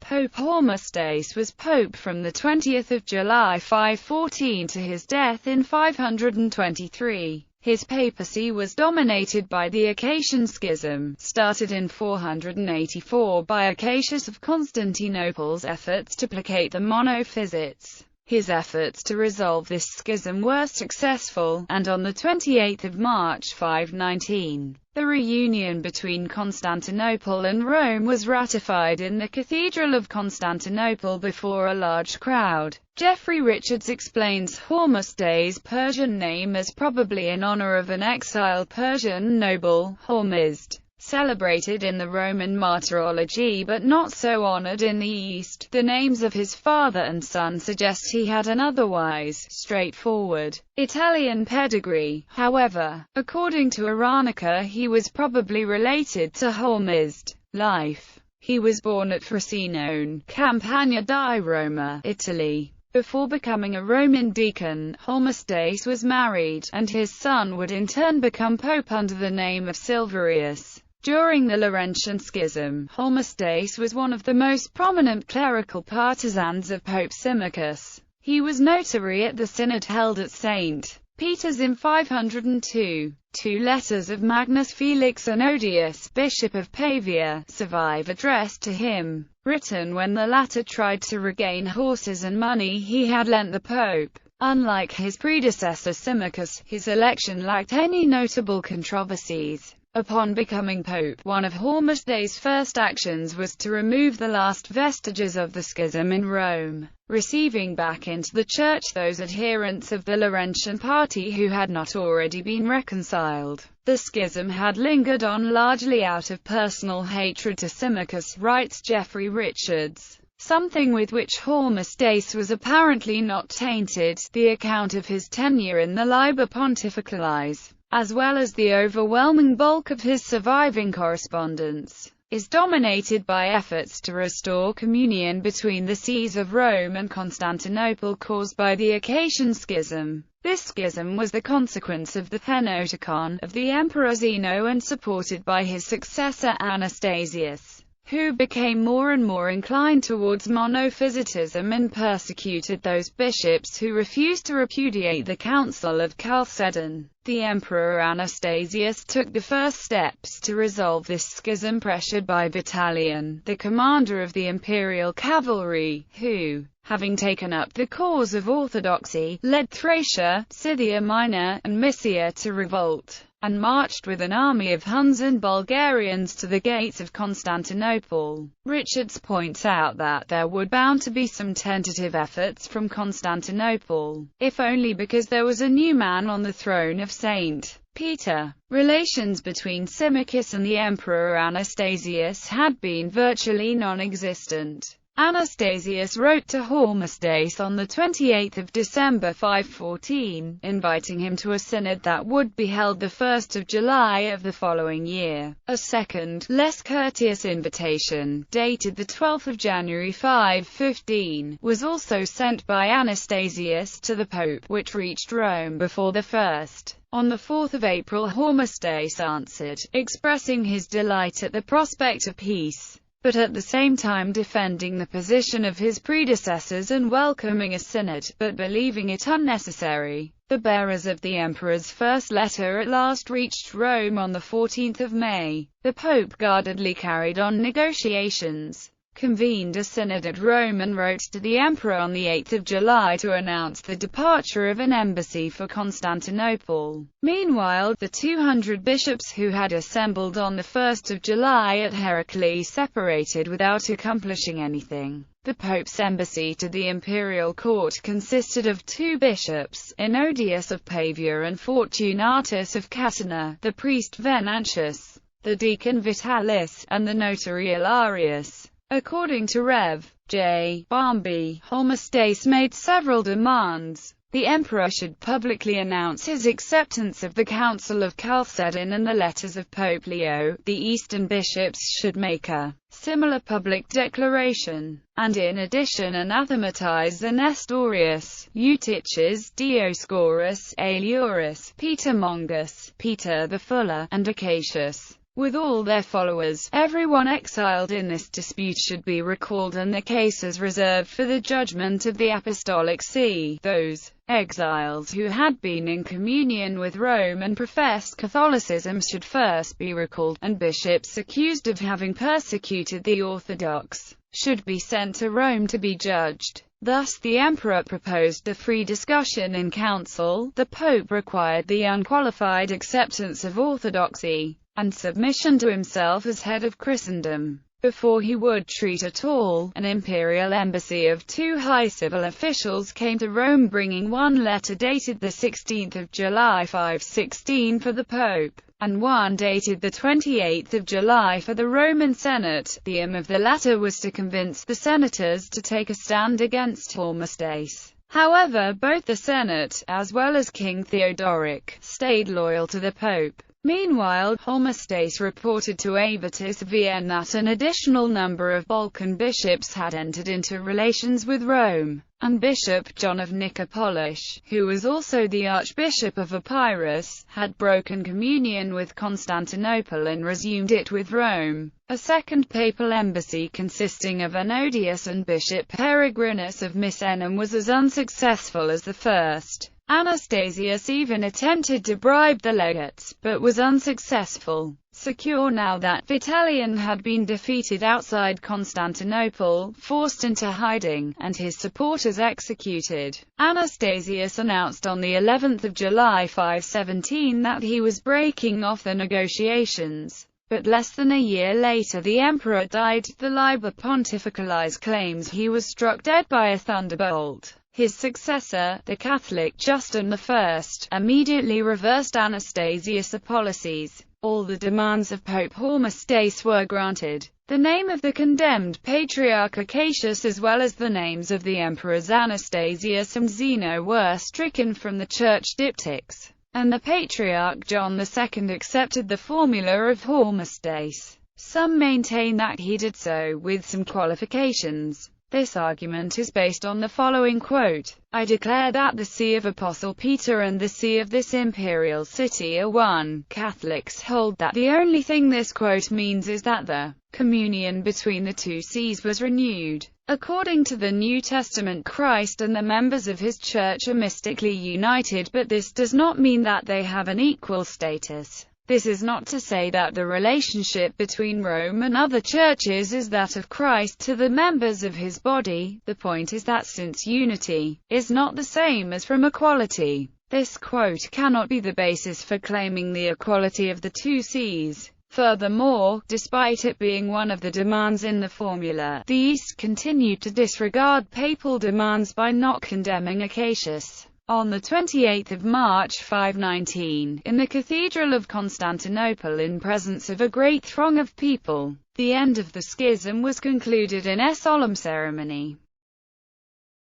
Pope Hormisdas was pope from the 20th of July 514 to his death in 523. His papacy was dominated by the Acacian Schism, started in 484 by Acacius of Constantinople's efforts to placate the Monophysites. His efforts to resolve this schism were successful, and on the 28th of March 519, the reunion between Constantinople and Rome was ratified in the Cathedral of Constantinople before a large crowd. Geoffrey Richards explains Hormisdas' Persian name as probably in honor of an exiled Persian noble, Hormisd, celebrated in the Roman martyrology but not so honored in the East. The names of his father and son suggest he had an otherwise straightforward Italian pedigree. However, according to Iranica, he was probably related to Hormisd. Life. He was born at Frosinone, Campagna di Roma, Italy. Before becoming a Roman deacon, Hormisdas was married, and his son would in turn become pope under the name of Silverius. During the Laurentian Schism, Hormisdas was one of the most prominent clerical partisans of Pope Symmachus. He was notary at the synod held at St. Peter's in 502. Two letters of Magnus Felix and Odius, Bishop of Pavia, survive addressed to him, written when the latter tried to regain horses and money he had lent the Pope. Unlike his predecessor Symmachus, his election lacked any notable controversies. Upon becoming pope, one of Hormisdas' first actions was to remove the last vestiges of the schism in Rome, receiving back into the church those adherents of the Laurentian party who had not already been reconciled. The schism had lingered on largely out of personal hatred to Symmachus, writes Geoffrey Richards, something with which Hormisdas was apparently not tainted. The account of his tenure in the Liber Pontificalis, as well as the overwhelming bulk of his surviving correspondence, is dominated by efforts to restore communion between the sees of Rome and Constantinople caused by the Acacian Schism. This schism was the consequence of the Panopticon of the Emperor Zeno and supported by his successor Anastasius, who became more and more inclined towards monophysitism and persecuted those bishops who refused to repudiate the Council of Chalcedon. The Emperor Anastasius took the first steps to resolve this schism, pressured by Vitalian, the commander of the imperial cavalry, who, having taken up the cause of orthodoxy, led Thracia, Scythia Minor, and Mysia to revolt, and marched with an army of Huns and Bulgarians to the gates of Constantinople. Richards points out that there were bound to be some tentative efforts from Constantinople, if only because there was a new man on the throne of St. Peter. Relations between Symmachus and the Emperor Anastasius had been virtually non-existent. Anastasius wrote to Hormisdas on the 28th of December 514, inviting him to a synod that would be held the 1st of July of the following year. A second, less courteous invitation, dated the 12th of January 515, was also sent by Anastasius to the Pope, which reached Rome before the first. On the 4th of April, Hormisdas answered, expressing his delight at the prospect of peace, but at the same time defending the position of his predecessors and welcoming a synod, but believing it unnecessary. The bearers of the emperor's first letter at last reached Rome on the 14th of May. The Pope guardedly carried on negotiations, convened a synod at Rome and wrote to the emperor on the 8th of July to announce the departure of an embassy for Constantinople. Meanwhile, the 200 bishops who had assembled on the 1st of July at Heracles separated without accomplishing anything. The Pope's embassy to the imperial court consisted of 2 bishops, Ennodius of Pavia and Fortunatus of Catana, the priest Venantius, the deacon Vitalis, and the notary Ilarius. According to Rev. J. Barmby, Hormisdas made several demands. The emperor should publicly announce his acceptance of the Council of Chalcedon and the letters of Pope Leo. The Eastern bishops should make a similar public declaration, and in addition anathematize the Nestorius, Eutyches, Dioscorus, Aelurus, Peter Mongus, Peter the Fuller, and Acacius. with all their followers. Everyone exiled in this dispute should be recalled, and the cases reserved for the judgment of the Apostolic See. Those exiles who had been in communion with Rome and professed Catholicism should first be recalled, and bishops accused of having persecuted the Orthodox should be sent to Rome to be judged. Thus the emperor proposed a free discussion in council. The pope required the unqualified acceptance of orthodoxy and submission to himself as head of Christendom before he would treat at all. An imperial embassy of 2 high civil officials came to Rome, bringing one letter dated the 16th of July 516 for the pope, and one dated the 28th of July for the Roman Senate. The aim of the latter was to convince the senators to take a stand against Hormisdas. However, both the Senate, as well as King Theodoric, stayed loyal to the pope. Meanwhile, Hormisdas reported to Abbess Vienne that an additional number of Balkan bishops had entered into relations with Rome, and Bishop John of Nicopolis, who was also the Archbishop of Epirus, had broken communion with Constantinople and resumed it with Rome. A second papal embassy consisting of Anodius and Bishop Peregrinus of Misenum was as unsuccessful as the first. Anastasius even attempted to bribe the legates, but was unsuccessful. Secure now that Vitalian had been defeated outside Constantinople, forced into hiding, and his supporters executed, Anastasius announced on the 11th of July 517 that he was breaking off the negotiations. But less than a year later the emperor died. The Liber Pontificalis claims he was struck dead by a thunderbolt. His successor, the Catholic Justin I, immediately reversed Anastasius' policies. All the demands of Pope Hormisdas were granted. The name of the condemned Patriarch Acacius as well as the names of the emperors Anastasius and Zeno were stricken from the church diptychs, and the Patriarch John II accepted the formula of Hormisdas. Some maintain that he did so with some qualifications. This argument is based on the following quote: "I declare that the see of Apostle Peter and the see of this imperial city are one." Catholics hold that the only thing this quote means is that the communion between the two sees was renewed. According to the New Testament, Christ and the members of his church are mystically united, but this does not mean that they have an equal status. This is not to say that the relationship between Rome and other churches is that of Christ to the members of his body. The point is that since unity is not the same as from equality, this quote cannot be the basis for claiming the equality of the two sees. Furthermore, despite it being one of the demands in the formula, the East continued to disregard papal demands by not condemning Acacius. On the 28th of March 519, in the Cathedral of Constantinople in presence of a great throng of people, the end of the schism was concluded in a solemn ceremony.